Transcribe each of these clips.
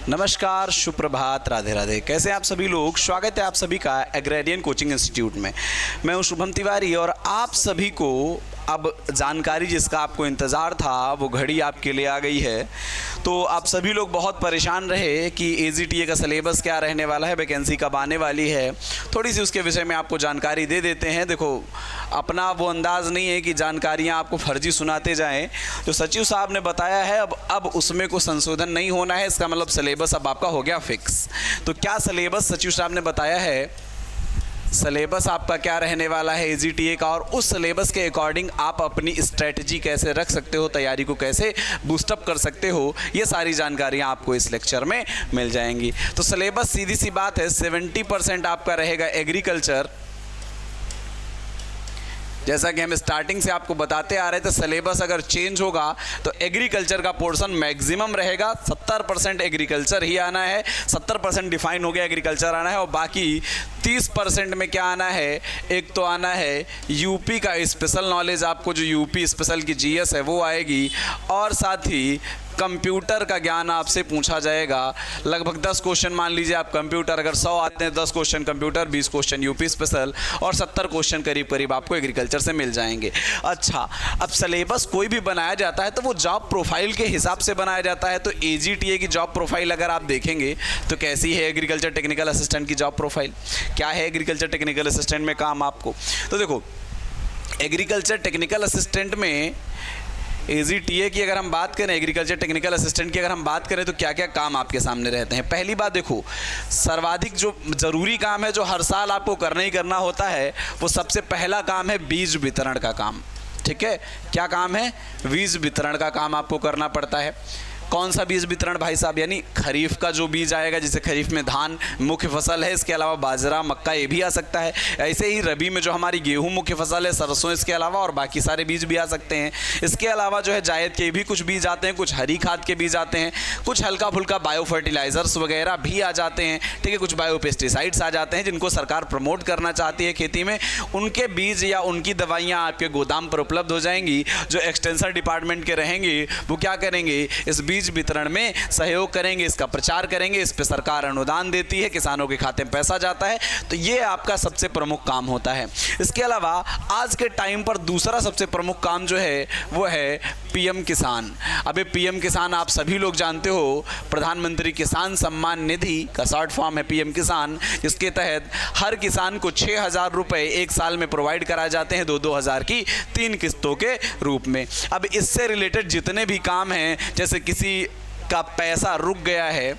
नमस्कार, सुप्रभात, राधे राधे। कैसे हैं आप सभी लोग? स्वागत है आप सभी का एग्रेरियन कोचिंग इंस्टीट्यूट में। मैं हूं शुभम तिवारी और आप सभी को अब जानकारी जिसका आपको इंतज़ार था वो घड़ी आपके लिए आ गई है। तो आप सभी लोग बहुत परेशान रहे कि AGTA का सिलेबस क्या रहने वाला है, वैकेंसी कब आने वाली है। थोड़ी सी उसके विषय में आपको जानकारी दे देते हैं। देखो, अपना वो अंदाज़ नहीं है कि जानकारियाँ आपको फर्जी सुनाते जाएं। जो सचिव साहब ने बताया है अब उसमें कोई संशोधन नहीं होना है। इसका मतलब सिलेबस अब आपका हो गया फिक्स। तो क्या सिलेबस सचिव साहब ने बताया है, सिलेबस आपका क्या रहने वाला है AGTA का, और उस सिलेबस के अकॉर्डिंग आप अपनी स्ट्रेटजी कैसे रख सकते हो, तैयारी को कैसे बूस्टअप कर सकते हो, ये सारी जानकारियाँ आपको इस लेक्चर में मिल जाएंगी। तो सिलेबस सीधी सी बात है, 70% आपका रहेगा एग्रीकल्चर। जैसा कि हम स्टार्टिंग से आपको बताते आ रहे थे, सिलेबस अगर चेंज होगा तो एग्रीकल्चर का पोर्शन मैक्सिमम रहेगा। 70% एग्रीकल्चर ही आना है, 70% डिफाइन हो गया एग्रीकल्चर आना है, और बाकी 30% में क्या आना है, एक तो आना है यूपी का स्पेशल नॉलेज, आपको जो यूपी स्पेशल की GS है वो आएगी, और साथ ही कंप्यूटर का ज्ञान आपसे पूछा जाएगा। लगभग 10 क्वेश्चन मान लीजिए आप कंप्यूटर, अगर 100 आते हैं 10 question computer, 20 question UP special, और 70 क्वेश्चन करीब करीब आपको एग्रीकल्चर से मिल जाएंगे। अच्छा, अब सिलेबस कोई भी बनाया जाता है तो वो जॉब प्रोफाइल के हिसाब से बनाया जाता है। तो AGTA की जॉब प्रोफाइल अगर आप देखेंगे तो कैसी है एग्रीकल्चर टेक्निकल असिस्टेंट की जॉब प्रोफाइल, क्या है एग्रीकल्चर टेक्निकल असिस्टेंट में काम आपको। तो देखो, एग्रीकल्चर टेक्निकल असिस्टेंट में AGTA की अगर हम बात करें, एग्रीकल्चर टेक्निकल असिस्टेंट की अगर हम बात करें तो क्या क्या काम आपके सामने रहते हैं। पहली बात देखो, सर्वाधिक जो ज़रूरी काम है जो हर साल आपको करना ही करना होता है, वो सबसे पहला काम है बीज वितरण का काम। ठीक है, क्या काम है? बीज वितरण का काम आपको करना पड़ता है। कौन सा बीज वितरण भाई साहब? यानी खरीफ का जो बीज आएगा, जैसे खरीफ में धान मुख्य फसल है, इसके अलावा बाजरा, मक्का ये भी आ सकता है। ऐसे ही रबी में जो हमारी गेहूं मुख्य फसल है, सरसों, इसके अलावा और बाकी सारे बीज भी आ सकते हैं। इसके अलावा जो है जायद के भी कुछ बीज आते हैं, कुछ हरी खाद के बीज आते हैं, कुछ हल्का फुल्का बायो फर्टिलाइजर्स वगैरह भी आ जाते हैं। ठीक है, कुछ बायो पेस्टिसाइड्स आ जाते हैं जिनको सरकार प्रमोट करना चाहती है खेती में। उनके बीज या उनकी दवाइयाँ आपके गोदाम पर उपलब्ध हो जाएंगी। जो एक्सटेंशन डिपार्टमेंट के रहेंगे वो क्या करेंगे, इस बीज वितरण में सहयोग करेंगे, इसका प्रचार करेंगे। इस पे सरकार अनुदान देती है, किसानों के खाते में पैसा जाता है। तो ये आपका सबसे प्रमुख काम होता है। इसके अलावा आज के टाइम पर दूसरा सबसे प्रमुख काम जो है वो है PM किसान। अबे PM किसान आप सभी लोग जानते हो, प्रधानमंत्री किसान सम्मान निधि का शॉर्ट फॉर्म है PM किसान, जिसके तहत हर किसान को 6,000 रुपये एक साल में प्रोवाइड कराए जाते हैं, 2-2 हज़ार की 3 किस्तों के रूप में। अब इससे रिलेटेड जितने भी काम हैं, जैसे किसी का पैसा रुक गया है,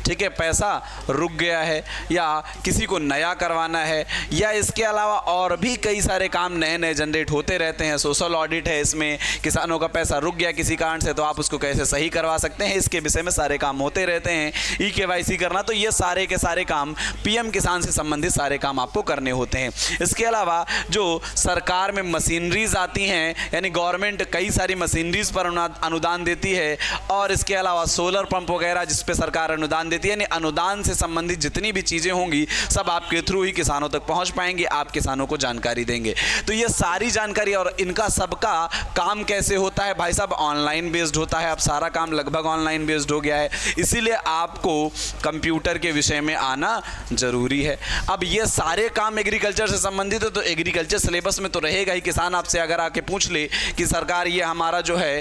ठीक है, पैसा रुक गया है, या किसी को नया करवाना है, या इसके अलावा और भी कई सारे काम नए नए जनरेट होते रहते हैं। सोशल ऑडिट है, इसमें किसानों का पैसा रुक गया किसी कारण से, तो आप उसको कैसे सही करवा सकते हैं, इसके विषय में सारे काम होते रहते हैं। EKYC करना, तो ये सारे के सारे काम PM किसान से संबंधित सारे काम आपको करने होते हैं। इसके अलावा जो सरकार में मशीनरीज आती हैं, यानी गवर्नमेंट कई सारी मशीनरीज पर अनुदान देती है, और इसके अलावा सोलर पंप वगैरह जिस पे सरकार अनुदान देती है, यानी अनुदान से संबंधित जितनी भी चीज़ें होंगी सब आपके थ्रू ही किसानों तक पहुंच पाएंगी, आप किसानों को जानकारी देंगे। तो ये सारी जानकारी और इनका सबका काम कैसे होता है भाई साहब, ऑनलाइन बेस्ड होता है। अब सारा काम लगभग ऑनलाइन बेस्ड हो गया है, इसीलिए आपको कंप्यूटर के विषय में आना जरूरी है। अब ये सारे काम एग्रीकल्चर से संबंधित है, तो एग्रीकल्चर सिलेबस में तो रहेगा ही। किसान आपसे अगर आके पूछ ले कि सरकार ये हमारा जो है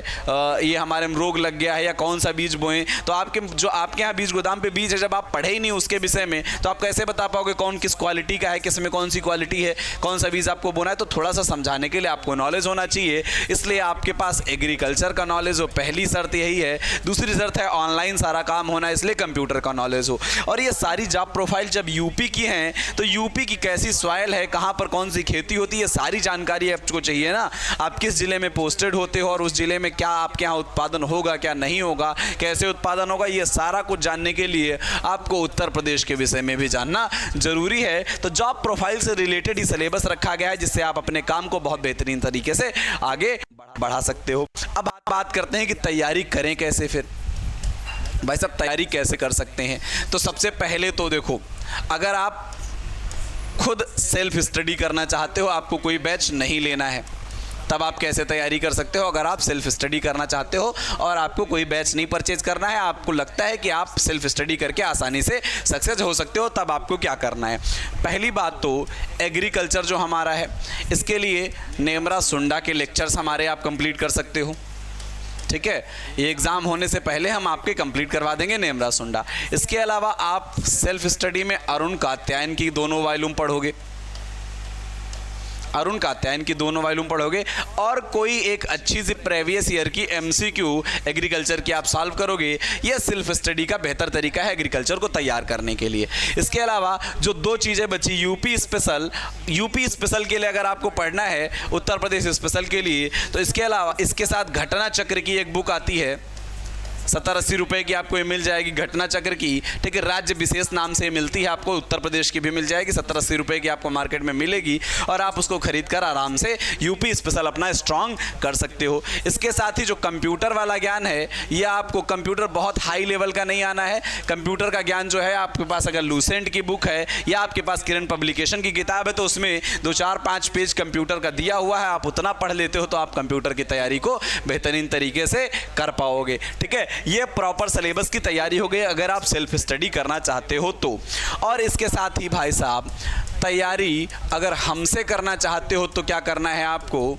ये हमारे में रोग लग गया है, या कौन सा बीज बोएं, तो आपके यहाँ बीज गोदाम पे बीज है, जब आप पढ़े ही नहीं उसके विषय में तो आप कैसे बता पाओगे कौन किस क्वालिटी का है, किस में कौन सी क्वालिटी है, कौन सा बीज आपको बोना है। तो थोड़ा सा समझाने के लिए आपको नॉलेज होना चाहिए, इसलिए आपके पास एग्रीकल्चर का नॉलेज हो, पहली शर्त यही है। दूसरी शर्त है ऑनलाइन सारा काम होना, इसलिए कंप्यूटर का नॉलेज हो। और ये सारी जॉब प्रोफाइल जब यूपी की हैं, तो यूपी की कैसी सॉइल है, कहाँ पर कौन सी खेती होती है, सारी जानकारी आपको चाहिए ना। आप किस जिले में पोस्टेड होते हो, और उस जिले में क्या आपके यहाँ उत्पादन होगा, क्या नहीं होगा, कैसे उत्पादन होगा, ये सारा कुछ जानने के लिए आपको उत्तर प्रदेश के विषय में भी जानना जरूरी है। तो जॉब प्रोफाइल से रिलेटेड ही सिलेबस रखा गया है, जिससे आप अपने काम को बहुत बेहतरीन तरीके से आगे बढ़ा सकते हो। अब बात करते हैं कि तैयारी करें कैसे। फिर भाई साहब तैयारी कैसे कर सकते हैं? तो सबसे पहले तो देखो, अगर आप खुद सेल्फ स्टडी करना चाहते हो, आपको कोई बैच नहीं लेना है, तब आप कैसे तैयारी कर सकते हो अगर आप सेल्फ स्टडी करना चाहते हो और आपको कोई बैच नहीं परचेज करना है, आपको लगता है कि आप सेल्फ स्टडी करके आसानी से सक्सेस हो सकते हो, तब आपको क्या करना है। पहली बात तो एग्रीकल्चर जो हमारा है, इसके लिए नेमरा सुंडा के लेक्चर्स हमारे आप कंप्लीट कर सकते हो। ठीक है, ये एग्ज़ाम होने से पहले हम आपके कंप्लीट करवा देंगे नेमरा सुंडा। इसके अलावा आप सेल्फ स्टडी में अरुण कात्यायन की दोनों वॉल्यूम पढ़ोगे, अरुण कात्यायन की दोनों वॉल्यूम पढ़ोगे, और कोई एक अच्छी सी प्रीवियस ईयर की एमसीक्यू एग्रीकल्चर की आप सॉल्व करोगे। यह सेल्फ स्टडी का बेहतर तरीका है एग्रीकल्चर को तैयार करने के लिए। इसके अलावा जो दो चीज़ें बची, यूपी स्पेशल के लिए अगर आपको पढ़ना है, उत्तर प्रदेश स्पेशल के लिए, तो इसके अलावा इसके साथ घटना चक्र की एक बुक आती है, 70-80 रुपए की आपको ये मिल जाएगी घटना चक्र की। ठीक है, राज्य विशेष नाम से मिलती है आपको, उत्तर प्रदेश की भी मिल जाएगी, 70-80 रुपए की आपको मार्केट में मिलेगी, और आप उसको खरीद कर आराम से यूपी स्पेशल अपना स्ट्रांग कर सकते हो। इसके साथ ही जो कंप्यूटर वाला ज्ञान है, यह आपको कंप्यूटर बहुत हाई लेवल का नहीं आना है। कंप्यूटर का ज्ञान जो है आपके पास अगर लूसेंट की बुक है या आपके पास किरण पब्लिकेशन की किताब है, तो उसमें 2-4-5 पेज कंप्यूटर का दिया हुआ है, आप उतना पढ़ लेते हो तो आप कंप्यूटर की तैयारी को बेहतरीन तरीके से कर पाओगे। ठीक है, ये प्रॉपर सिलेबस की तैयारी हो गई अगर आप सेल्फ स्टडी करना चाहते हो तो। और इसके साथ ही भाई साहब, तैयारी अगर हमसे करना चाहते हो तो क्या करना है आपको।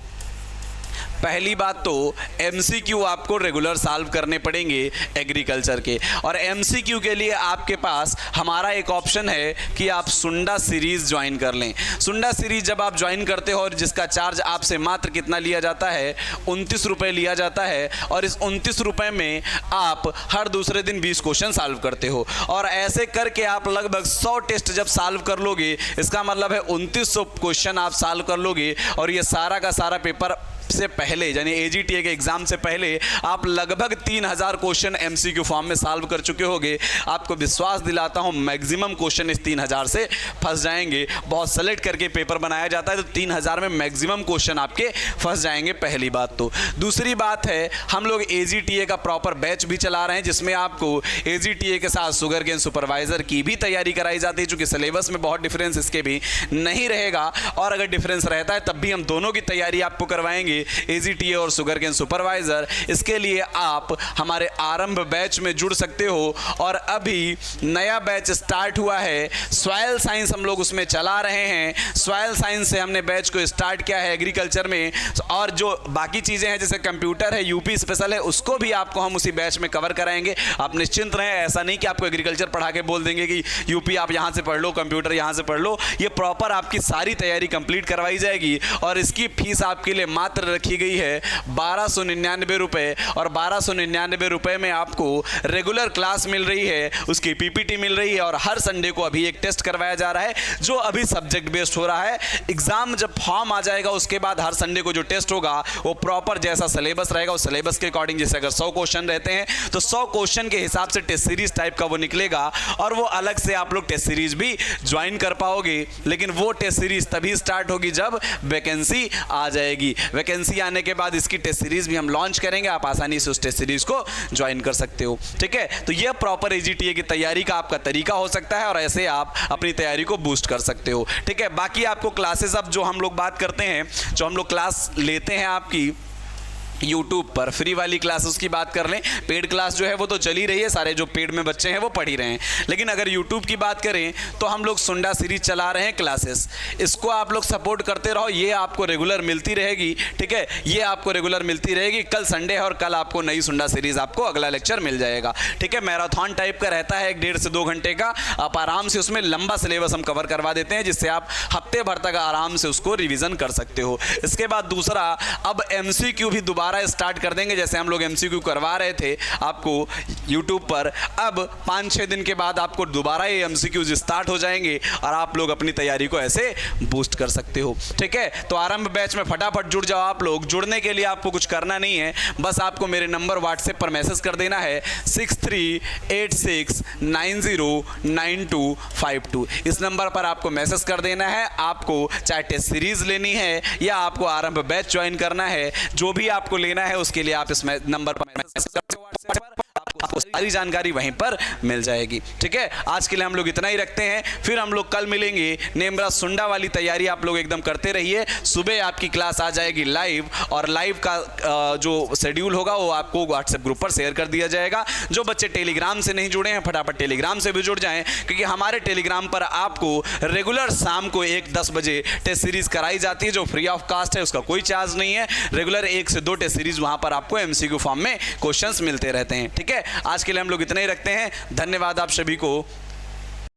पहली बात तो एमसीक्यू आपको रेगुलर सॉल्व करने पड़ेंगे एग्रीकल्चर के, और एमसीक्यू के लिए आपके पास हमारा एक ऑप्शन है कि आप सुंडा सीरीज़ ज्वाइन कर लें। सुंडा सीरीज़ जब आप ज्वाइन करते हो, और जिसका चार्ज आपसे मात्र कितना लिया जाता है, 29 रुपये लिया जाता है, और इस 29 रुपये में आप हर दूसरे दिन 20 क्वेश्चन सॉल्व करते हो, और ऐसे करके आप लगभग 100 टेस्ट जब सॉल्व कर लोगे, इसका मतलब है 2900 क्वेश्चन आप सॉल्व कर लोगे, और ये सारा का सारा पेपर से पहले यानी एजीटीए के एग्जाम से पहले आप लगभग 3000 क्वेश्चन एमसीक्यू फॉर्म में सॉल्व कर चुके होंगे। आपको विश्वास दिलाता हूं मैक्सिमम क्वेश्चन इस 3000 से फंस जाएंगे। बहुत सेलेक्ट करके पेपर बनाया जाता है, तो 3000 में मैक्सिमम क्वेश्चन आपके फंस जाएंगे, पहली बात तो। दूसरी बात है, हम लोग एजीटीए का प्रॉपर बैच भी चला रहे हैं, जिसमें आपको एजीटीए के साथ शुगर केन सुपरवाइजर की भी तैयारी कराई जाती है, चूँकि सिलेबस में बहुत डिफरेंस इसके भी नहीं रहेगा, और अगर डिफरेंस रहता है तब भी हम दोनों की तैयारी आपको करवाएंगे, एजीटीए और शुगर केन सुपरवाइजर। इसके लिए आप हमारे आरंभ बैच में जुड़ सकते हो, और अभी नया बैच स्टार्ट हुआ है, सॉइल साइंस हम लोग उसमें चला रहे हैं। सॉइल साइंस से हमने बैच को स्टार्ट किया है एग्रीकल्चर में, और जो बाकी चीज़ें हैं जैसे कंप्यूटर है, यूपी स्पेशल है, उसको भी आपको हम उसी बैच में कवर कराएंगे। आप निश्चिंत रहें, ऐसा नहीं कि आपको एग्रीकल्चर पढ़ा के बोल देंगे कि यूपी आप यहाँ से पढ़ लो, कंप्यूटर यहाँ से पढ़ लो। ये प्रॉपर आपकी सारी तैयारी कंप्लीट करवाई जाएगी, और इसकी फीस आपके लिए मात्र रखी गई है 1299 रुपये, और 1299 रुपये में आपको रेगुलर क्लास मिल रही है, उसकी पीपीटी मिल रही है, और हर संडे को अभी एक टेस्ट करवाया जा रहा है जो अभी सब्जेक्ट बेस्ड हो रहा है। एग्जाम जब फॉर्म आ जाएगा उसके बाद हर संडे को जो टेस्ट होगा वो प्रॉपर जैसा सिलेबस रहेगा, उस सिलेबस के अकॉर्डिंग, जैसे अगर 100 क्वेश्चन रहते हैं तो 100 क्वेश्चन के हिसाब से टेस्ट सीरीज टाइप का वो निकलेगा, और वो अलग से आप लोग टेस्ट सीरीज भी ज्वाइन कर पाओगे। लेकिन वो टेस्ट सीरीज तभी स्टार्ट होगी जब वैकेंसी आ जाएगी। वैकेंसी आने के बाद इसकी टेस्ट सीरीज भी हम लॉन्च करेंगे, आप आसानी से उस टेस्ट सीरीज को ज्वाइन कर सकते हो। ठीक है, तो यह प्रॉपर एजीटीए की तैयारी का आपका तरीका हो सकता है, और ऐसे आप अपनी तैयारी को बूस्ट कर सकते हो। ठीक है, बाकी आपको क्लासेस, अब जो हम लोग बात करते हैं, जो हम लोग क्लास लेते हैं आपकी यूट्यूब पर फ्री वाली क्लास, उसकी बात कर लें। पेड क्लास जो है वो तो चल ही रही है, सारे जो पेड में बच्चे हैं वो पढ़ ही रहे हैं, लेकिन अगर यूट्यूब की बात करें तो हम लोग सुंडा सीरीज चला रहे हैं क्लासेस। इसको आप लोग सपोर्ट करते रहो, ये आपको रेगुलर मिलती रहेगी। ठीक है, ये आपको रेगुलर मिलती रहेगी। कल संडे है और कल आपको नई सुंडा सीरीज, आपको अगला लेक्चर मिल जाएगा। ठीक है, मैराथन टाइप का रहता है, 1.5 से 2 घंटे का। आप आराम से उसमें लंबा सिलेबस हम कवर करवा देते हैं, जिससे आप हफ्ते भर तक आराम से उसको रिविजन कर सकते हो। इसके बाद दूसरा, अब एमसीक्यू भी दोबारा स्टार्ट कर देंगे, जैसे हम लोग एमसीक्यू करवा रहे थे आपको यूट्यूब पर। अब 5-6 दिन के बाद आपको दोबारा ये एमसीक्यूज स्टार्ट हो जाएंगे, और आप लोग अपनी तैयारी को ऐसे बूस्ट कर सकते हो। ठीक है, तो आरंभ बैच में फटाफट जुड़ जाओ आप लोग। जुड़ने के लिए आपको कुछ करना नहीं है, बस आपको मेरे नंबर व्हाट्सएप पर मैसेज कर देना है 6386909252। इस नंबर पर आपको मैसेज कर देना है। आपको चाहे टेस्ट सीरीज लेनी है या आपको आरंभ बैच ज्वाइन करना है, जो भी आपको लेना है उसके लिए आप इस नंबर पर मैसेज करते हो। आपको सारी जानकारी वहीं पर मिल जाएगी। ठीक है, आज के लिए हम लोग इतना ही रखते हैं, फिर हम लोग कल मिलेंगे। नेमरा सुंडा वाली तैयारी आप लोग एकदम करते रहिए। सुबह आपकी क्लास आ जाएगी लाइव, और लाइव का जो शेड्यूल होगा वो आपको व्हाट्सएप ग्रुप पर शेयर कर दिया जाएगा। जो बच्चे टेलीग्राम से नहीं जुड़े हैं फटाफट टेलीग्राम से भी जुड़ जाएं, क्योंकि हमारे टेलीग्राम पर आपको रेगुलर शाम को 1-10 बजे टेस्ट सीरीज कराई जाती है, जो फ्री ऑफ कास्ट है, उसका कोई चार्ज नहीं है। रेगुलर 1 से 2 टेस्ट सीरीज वहां पर आपको एमसीक्यू फॉर्म में क्वेश्चंस मिलते रहते हैं। ठीक है, आज के लिए हम लोग इतना ही रखते हैं। धन्यवाद आप सभी को।